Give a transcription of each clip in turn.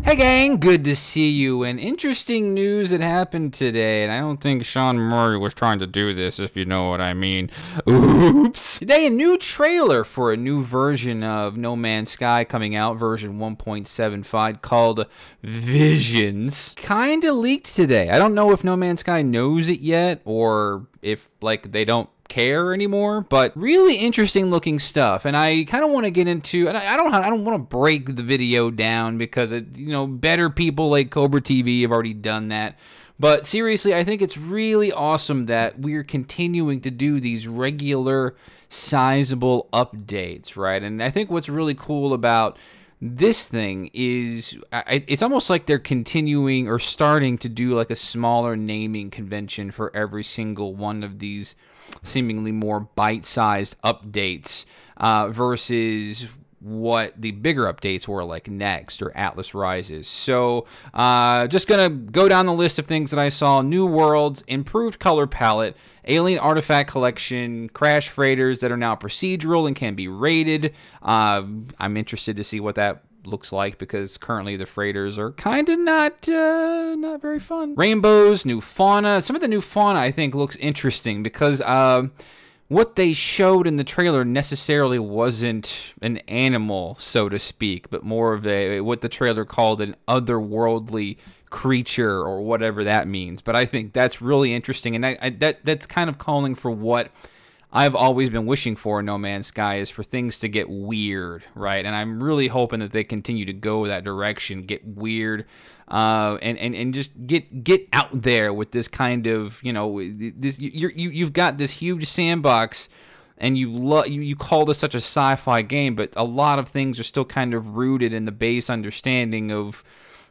Hey gang, good to see you, and interesting news that happened today, and I don't think Sean Murray was trying to do this, if you know what I mean. Oops. Today, a new trailer for a new version of No Man's Sky coming out, version 1.75, called Visions. Kinda leaked today. I don't know if No Man's Sky knows it yet, or if, like, they don't care anymore, but really interesting looking stuff. And I kind of want to get into, and I don't want to break the video down because better people like Cobra TV have already done that. But seriously, I think it's really awesome that we're continuing to do these regular sizable updates, right? And I think what's really cool about this thing is it's almost like they're continuing or starting to do like a smaller naming convention for every single one of these seemingly more bite-sized updates versus what the bigger updates were like Next or Atlas Rises. So just gonna go down the list of things that I saw. New worlds, improved color palette, alien artifact collection, crash freighters that are now procedural and can be rated. I'm interested to see what that looks like because currently the freighters are kind of not very fun. Rainbows, new fauna. Some of the new fauna I think looks interesting because what they showed in the trailer necessarily wasn't an animal, so to speak, but more of what the trailer called an otherworldly creature or whatever that means. But I think that's really interesting, and that's kind of calling for what I've always been wishing for in No Man's Sky, is for things to get weird, right? And I'm really hoping that they continue to go that direction, get weird, and just get out there with this kind of, this you've got this huge sandbox, and you call this such a sci-fi game, but a lot of things are still kind of rooted in the base understanding of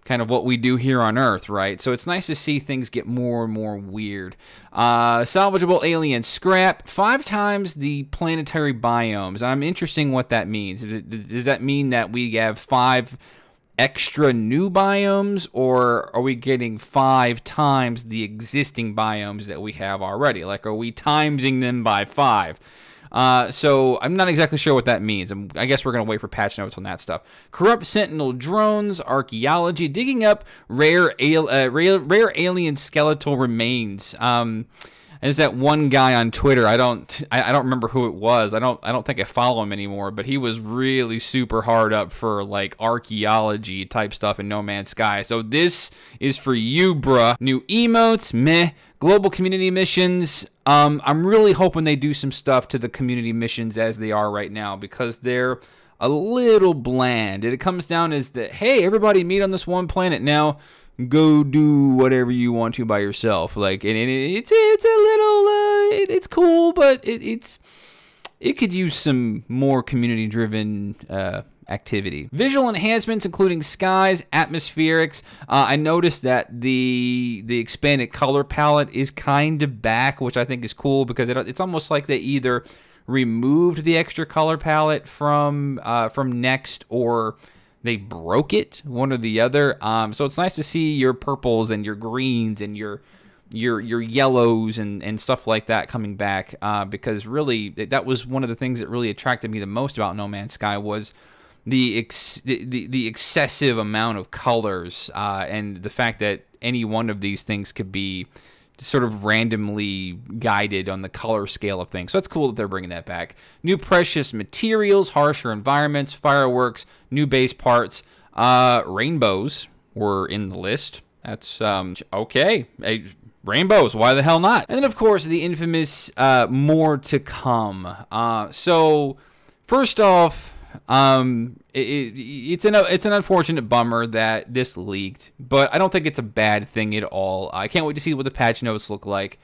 kind of what we do here on Earth, right? So it's nice to see things get more and more weird. Salvageable alien scrap, 5 times the planetary biomes. And I'm interested in what that means. Does that mean that we have 5 extra new biomes, or are we getting 5 times the existing biomes that we have already? Like, are we timesing them by 5? So I'm not exactly sure what that means. I guess we're going to wait for patch notes on that stuff. Corrupt Sentinel drones, archaeology, digging up rare alien skeletal remains. There's that one guy on Twitter. I don't remember who it was. I don't think I follow him anymore, but he was really super hard up for like archaeology type stuff in No Man's Sky. So this is for you, bruh. New emotes, meh. Global community missions. I'm really hoping they do some stuff to the community missions as they are right now, because they're a little bland. And it comes down as that, hey, everybody meet on this one planet now. Go do whatever you want to by yourself. Like, and it's a little, it's cool, but it could use some more community-driven activity. Visual enhancements including skies, atmospherics. I noticed that the expanded color palette is kind of back, which I think is cool because it's almost like they either removed the extra color palette from Next, or they broke it, one or the other. So it's nice to see your purples and your greens and your yellows and stuff like that coming back, because really that was one of the things that really attracted me the most about No Man's Sky, was the excessive amount of colors, and the fact that any one of these things could be sort of randomly guided on the color scale of things. So that's cool that they're bringing that back. New precious materials, harsher environments, fireworks, new base parts. Rainbows were in the list. That's okay. Rainbows, why the hell not? And then, of course, the infamous more to come. So first off, it's an unfortunate bummer that this leaked, but I don't think it's a bad thing at all. I can't wait to see what the patch notes look like.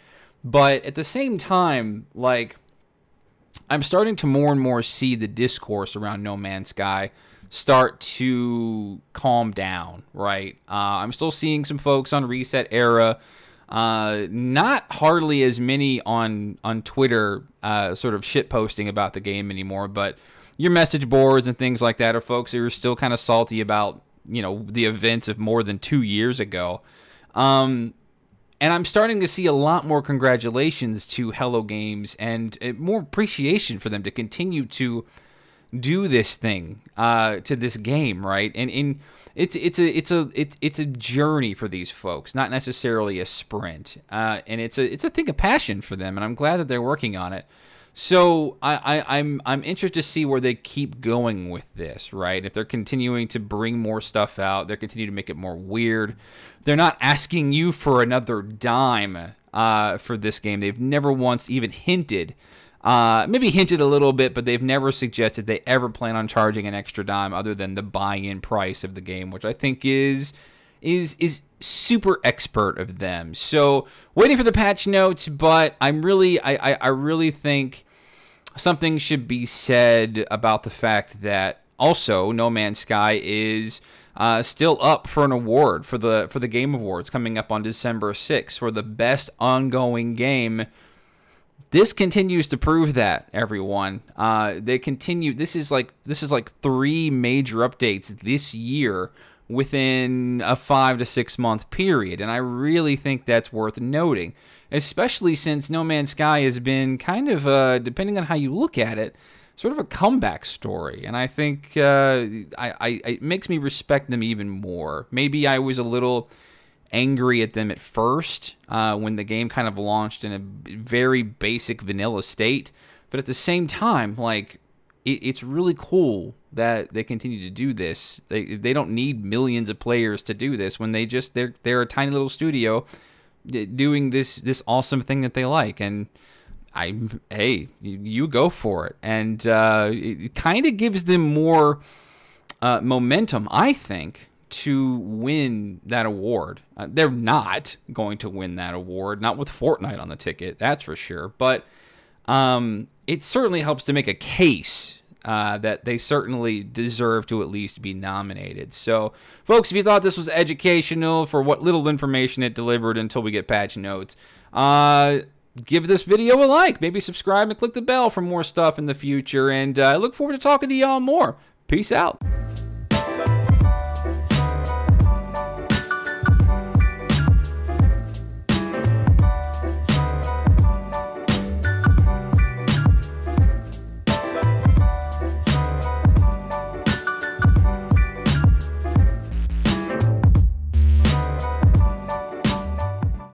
But at the same time, like, I'm starting to more and more see the discourse around No Man's Sky start to calm down, right? I'm still seeing some folks on Reset Era, not hardly as many on Twitter sort of shitposting about the game anymore, but your message boards and things like that are folks who are still kind of salty about, the events of more than 2 years ago. And I'm starting to see a lot more congratulations to Hello Games and more appreciation for them to continue to do this thing to this game, right? And it's a journey for these folks, not necessarily a sprint. And it's a thing of passion for them, and I'm glad that they're working on it. So I'm interested to see where they keep going with this, right? If they're continuing to bring more stuff out, they're continuing to make it more weird. They're not asking you for another dime for this game. They've never once even hinted, maybe hinted a little bit, but they've never suggested they ever plan on charging an extra dime other than the buy-in price of the game, which I think is super expert of them. So waiting for the patch notes, but I really think something should be said about the fact that also No Man's Sky is still up for an award for the Game Awards coming up on December 6th for the best ongoing game. This continues to prove that, everyone. They continue. This is like 3 major updates this year within a 5 to 6 month period, and I really think that's worth noting, especially since No Man's Sky has been kind of, depending on how you look at it, sort of a comeback story, and I think it makes me respect them even more. Maybe I was a little angry at them at first when the game kind of launched in a very basic vanilla state, but at the same time, like, it's really cool that they continue to do this. They don't need millions of players to do this when they're a tiny little studio doing this awesome thing that they like, and hey, you go for it. And it kind of gives them more momentum, I think, to win that award. They're not going to win that award, not with Fortnite on the ticket, that's for sure, but it certainly helps to make a case that they certainly deserve to at least be nominated. So, folks, if you thought this was educational for what little information it delivered until we get patch notes, give this video a like, maybe subscribe and click the bell for more stuff in the future, and I look forward to talking to y'all more. Peace out.